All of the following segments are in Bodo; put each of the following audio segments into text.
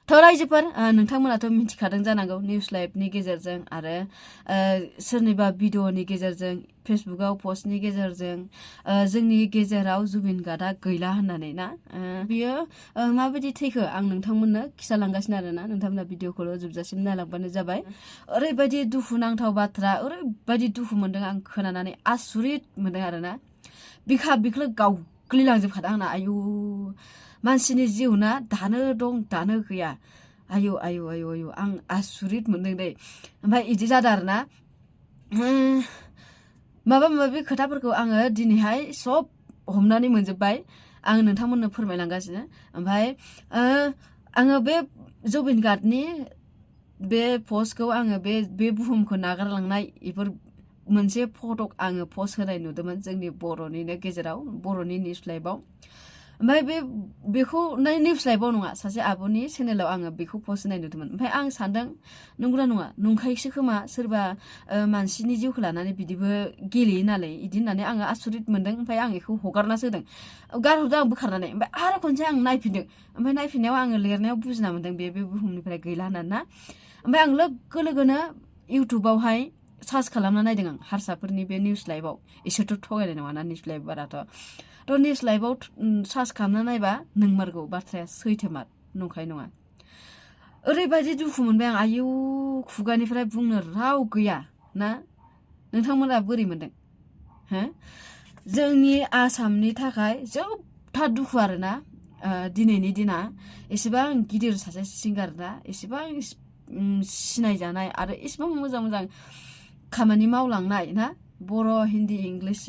थ' रायजोफोर नोंथांमोनाथ' मिथिखादों जानांगौ निउस लाइभनि गेजेरजों आरो सोरनिबा भिडिअ'नि गेजेरजों फेसबुकाव पस्टनि गेजेरजों जोंनि गेजेराव जुबिन गार्डआ गैला होननानै ना बियो माबायदि थैखो आं नोंथांमोननो खिथालांगासिनो आरोना नोंथांमोना भिडिअ'खौल' जोबजासिम नायलांबानो जाबाय ओरैबायदि दुखुनांथाव बाथ्रा ओरैबायदि दुखु मोनदों आं खोनानानै आसुरित मोनदों आरोना बिखा बिख्लो गावग्लिलांजोबखादों आंना आयु मानसिनि जिउ ना दानो दं दानो गैया आयु आयु आयु आयु आं आसुरित मोनदों दै ओमफ्राय इदि जादों आरोना माबा माबि खोथाफोरखौ आङो दिनैहाय सब हमनानै मोनजोब्बाय आं नोंथांमोननो फोरमायलांगासिनो ओमफ्राय आङो बे जुबिन गार्डनि बे पस्टखौ आङो बे बुहुमखौ नागारलांनाय बेफोर मोनसे फटक आङो पस्ट होनाय नुदोंमोन जोंनि बर'निनो गेजेराव बर'नि निउस लाइभआव ओमफ्राय बेखौ निउस लाइभआव नङा सासे आब'नि चेनेलाव आङो बेखौ पस्ट होनाय नुदोंमोन ओमफ्राय आं सानदों नंगौना नङा नंखायसो खोमा सोरबा मानसिनि जिउखौ लानानै बिदिबो गेलेयो नालाय बिदि होननानै आङो आसुरित मोनदों ओमफ्राय आं बेखौ हगारनासो होदों गारहरदों आं बोखारनानै ओमफ्राय आरो खनसे आं नायफिनदों ओमफ्राय नायफिननायाव आङो लिरनायाव बुजिना मोन्दों बे बुहुमनिफ्राय गैला होननानै ना ओमफ्राय आं लोगो लोगोनो इउटुबावहाय सार्च खालामना नायदों आं हारसाफोरनि बे निउस लाइभआव इसोरथ' थगायनाय नङाना निउस लाइभ बाराथ' थ' निउस लाइभआव सार्च खालामना नायबा नोंमारगौ बाथ्राया सैथोमार नंखाय नङा ओरैबायदि दुखु मोनबाय आं आयु खुगानिफ्राय बुंनो राव गैया ना नोंथांमोना बोरै मोनदों हो जोंनि आसामनि थाखाय जोबथा दुखु आरोना दिनैनि दिना एसेबां गिदिर सासे सिंगार ना एसेबां सिनायजानाय आरो एसेबां मोजां मोजां खामानि मावलांनाय ना बर' हिन्दी इंलिश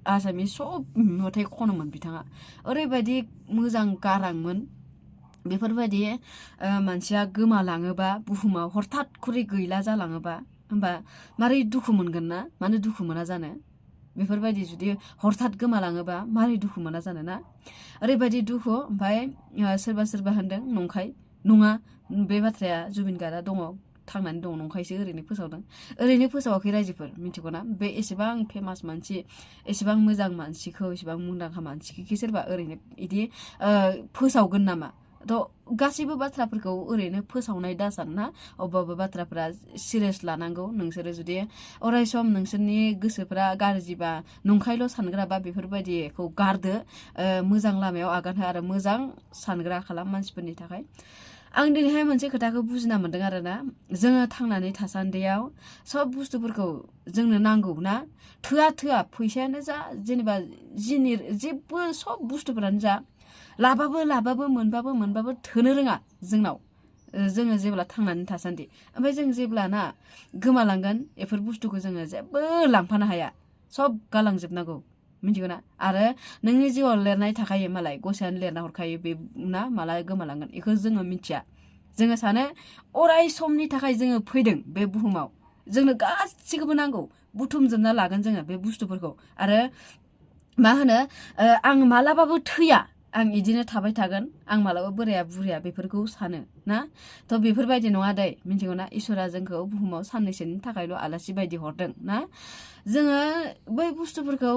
आसामिस सब मेथाइ खनोमोन बिथाङा ओरैबायदि मोजां गारांमोन बेफोरबायदि मानसिया गोमालाङोबा बुहुमाव हरथात खरि गैला जालाङोबा होमबा मारै दुखु मोनगोन ना मानो दुखु मोना जानो बेफोरबायदि जुदि हरथात गोमालाङोबा मारै दुखु मोना जानो ना ओरैबायदि दुखु ओमफ्राय सोरबा सोरबा होनदों नंखाय नङा बे बाथ्राया जुबिन गार्डआ दङ थांनानै दङ नंखायसो ओरैनो फोसावदों ओरैनो फोसावाखै रायजोफोर मिथिगौना बे एसेबां फेमास मानसि एसेबां मोजां मानसिखौ एसेबां मुंदांखा मानसिखौ सोरबा ओरैनो बिदि फोसावगोन नामा थ' गासैबो बाथ्राफोरखौ ओरैनो फोसावनाय दासान ना अबेबा अबेबा बाथ्राफोरा सिरियास लानांगौ नोंसोरो जुदि अराय सम नोंसोरनि गोसोफ्रा गाज्रिबा नंखायल' सानग्राबा बेफोरबायदिखौ गारदो मोजां लामायाव आगान हो आरो मोजां सानग्रा खालाम मानसिफोरनि थाखाय आं दिनैहाय मोनसे खोथाखौ बुजिना मोन्दों आरोना जोङो थांनानै थासान्दियाव सब बुस्थुफोरखौ जोंनो नांगौ ना थोआ फैसायानो जा जेनेबा जेबो सब बुस्थुफोरानो जा लाबाबो मोनबाबो थोनो रोङा जोंनाव जोङो जेब्ला थांनानै थासान्दि ओमफ्राय जों जेब्ला ना गोमालांगोन बेफोर बुस्थुखौ जोङो जेबो लांफानो हाया सब गालांजोबनांगौ मिथिगौ ना आरो नोंनि जिउआव लिरनाय थाखायो मालाय गसायानो लिरना हरखायो बे ना माला गोमालांगोन बेखौ जोङो मिथिया जोङो सानो अराय समनि थाखाय जोङो फैदों बे बुहुमाव जोंनो गासिखौबो नांगौ बुथुमजोबना लागोन जोङो बे बुस्थुफोरखौ आरो मा होनो आं मालाबाबो थैया आं इदिनो थाबाय थागोन आं मालाबा बोराया बुरिया बेफोरखौ सानो ना थ' बेफोरबायदि नङा दै मिथिगौ ना इसोरा जोंखौ बुहुमाव साननैसोनि थाखायल' आलासि बायदि हरदों ना जोङो बै बुस्थुफोरखौ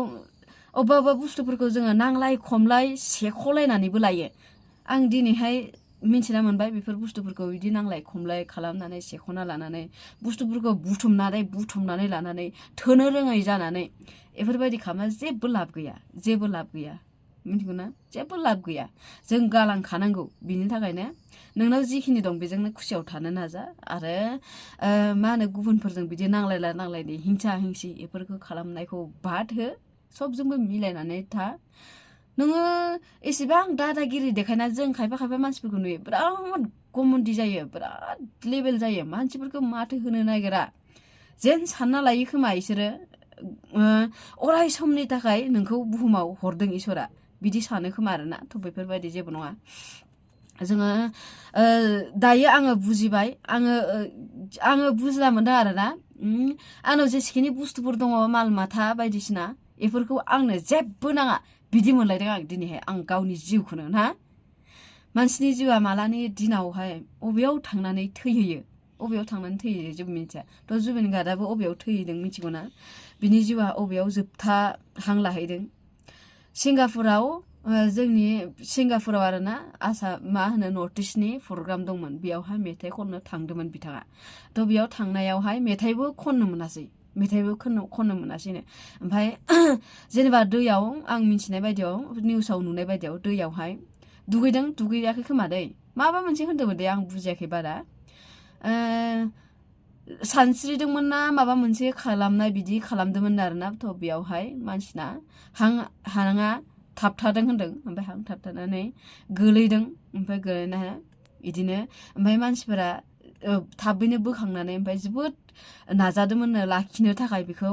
अबेबा बुस्थुफोरखौ जोङो नांलाय खमलाय सेख'लायनानैबो लायो आं दिनैहाय मिथिना मोनबाय बेफोर बुस्थुफोरखौ बिदि नांलाय खमलाय खालामनानै सेख'ना लानानै बुस्थुफोरखौ बुथुमनानै लानानै थोनो रोङै जानानै बेफोरबायदि खालामना जेबो लाब गैया मिथिगौ ना जेबो लाब गैया जों गालांखानांगौ बिनि थाखायनो नोंनाव जिखिनि दं बेजोंनो खुसियाव थानो नाजा आरो मा होनो गुबुनफोरजों बिदि नांलायनाय हिंसा हिंसि बेफोरखौ खालामनायखौ बाद हो सबजोंबो मिलायनानै था नोङो एसेबां दादागिरि देखायना जों खायफा मानसिफोरखौ नुयो बिराद गमन्डि जायो बिराद लेभेल जायो मानसिफोरखौ माथो होनो नागिरा जेन सानना लायो खोमा इसोरो अराय समनि थाखाय नोंखौ बुहुमाव हरदों इसोरा बिदि सानो खोमा आरोना थ' बेफोरबायदि जेबो नङा जोङो दायो आङो बुजिबाय आङो बुजिना मोनदों आरोना आंनाव जेसेखिनि बुस्थुफोर दङ माल माथा बायदिसिना बेफोरखौ आंनो जेबो नाङा बिदि मोनलायदों आं दिनैहाय आं गावनि जिउखौनो ना मानसिनि जिउआ मालानि दिनावहाय अबेयाव थांनानै थैहैयो जेबो मिथिया थ' जुबिन गार्डआबो अबेयाव थैहैदों मिथिगौ ना बिनि जिउआ अबेयाव जोबथा हां लाहैदों सिंगापुराव जोंनि सिंगापुराव आरोना मा होनो नर्थ इस्टनि प्रग्राम दंमोन बेयावहाय मेथाइ खननो थांदोंमोन बिथाङा थ' बेयाव थांनायावहाय मेथाइबो खननो मोनासैनो ओमफ्राय जेनेबा दैयाव आं मिथिनाय बायदियाव निउसाव नुनाय बायदियाव दैयावहाय दुगैयाखै खोमा दै माबा मोनसे होन्दोंमोन दे आं बुजियाखै बारा सानस्रिदोंमोन ना माबा मोनसे खालामनाय बिदि खालामदोंमोन आरोना थ' बेयावहाय मानसिना हाङा थाबथादों होन्दों ओमफ्राय हां थाबथानानै गोलैदों ओमफ्राय गोलैना बिदिनो ओमफ्राय मानसिफोरा थाबैनो बोखांनानै ओमफ्राय जोबोद नाजादोंमोननो लाखिनो थाखाय बेखौ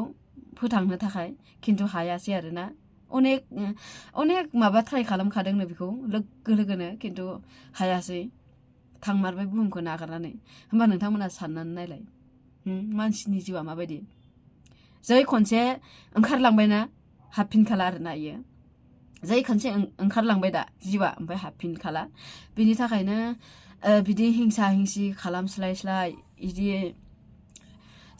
फोथांनो थाखाय खिन्थु हायासै आरोना अनेक माबा ट्राइ खालामखादोंनो बेखौ लोगो लोगोनो खिन्थु हायासै थांमारबाय बुहुमखौ नागारनानै होमबा नोंथांमोना साननानै नायलाय मानसिनि जिउआ माबायदि जै खनसे ओंखारलांबायना हाबफिनखाला आरोना इयो जै खनसे ओंखारलांबाय दा जिउआ ओमफ्राय हाबफिनखाला बिनि थाखायनो बिदि हिंसा हिंसि खालामस्लायस्लाय बिदि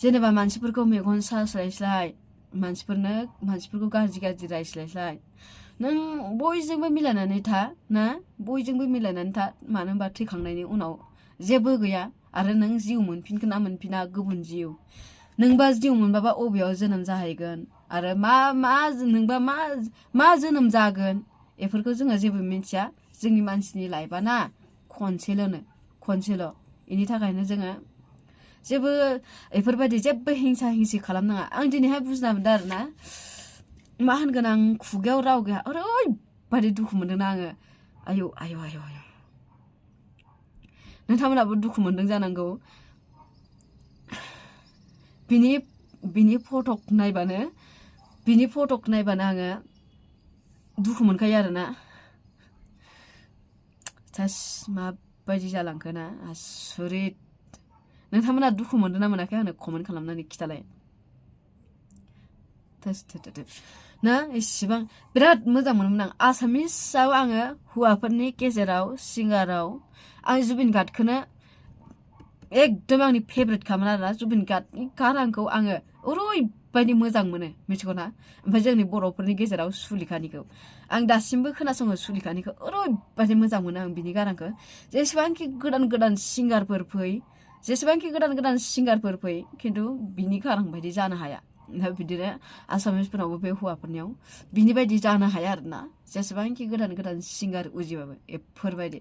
जेनेबा मानसिफोरखौ मेगन सास्लायस्लाय मानसिफोरखौ गाज्रि रायस्लायस्लाय नों बयजोंबो मिलायनानै था ना बयजोंबो मिलायनानै था मानो होनबा थैखांनायनि उनाव जेबो गैया आरो नों जिउ मोनफिनगोन ना मोनफिना गुबुन जिउ नोंबा जिउ मोनबाबा अबेयाव जोनोम जाहैगोन आरो नोंबा मा जोनोम जागोन बेफोरखौ जोङो जेबो मिथिया जोंनि मानसिनि लाइफआ ना खनसेल' बेनि थाखायनो जोङो बेफोरबायदि जेबो हिंसा हिंसि खालामनाङा आं दिनैहाय बुजिना मोनदों आरोना मा होनगोन आं खुगायाव राव गैया ओरैबायदि दुखु मोनदोंना आङो आयौ नोंथांमोनाबो दुखु मोनदों जानांगौ बिनि फटक नायबानो आङो दुखु मोनखायो आरोना माबायदि जालांखो ना आसुरित नोंथांमोना दुखु मोनदों ना मोनाखै आंनो कमेन्ट खालामनानै खिथालाय ना इसेबां बिराद मोजां मोनोमोन आं आसामिसाव आङो हौवाफोरनि गेजेराव सिंगाराव आं जुबिन गार्गखौनो एकदम आंनि फेभरेट खामोन आरोना जुबिन गार्गनि गारांखौ आङो ओरैबायदि मोजां मोनो मिथिगौना ओमफ्राय जोंनि बर'फोरनि गेजेराव सुलेखानिखौ आं दासिमबो खोनासङो सुलेखानिखौ ओरैबायदि मोजां मोनो आं बिनि गारांखौ जेसेबांखि गोदान सिंगारफोर फै खिन्थु बिनि गारां बायदि जानो हाया बिदिनो आसामिसफोरनावबो बे हौवाफोरनियाव बिनि बायदि जानो हाया आरोना जेसेबांखि गोदान सिंगार उजिबाबो एफोरबायदि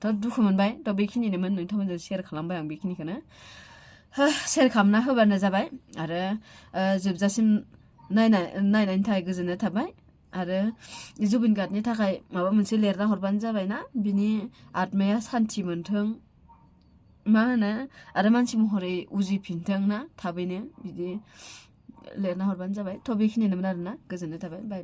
थ' दुखु मोनबाय थ' बेखिनिनोमोन नोंथांमोनजों शेयार खालामबाय आं बेखिनिखौनो शेयार खालामना होबानो जाबाय आरो जोबजासिम नायनायनि थाखाय गोजोननाय थाबाय आरो जुबिन गार्गनि थाखाय माबा मोनसे लिरना हरबानो जाबायना बिनि आत्माया सान्थि मोनथों मा होनो आरो मानसि महरै उजिफिनथों ना थाबैनो बिदि लिरना हरबानो जाबाय थ' बेखिनिनोमोन आरोना गोजोननाय थाबाय बाय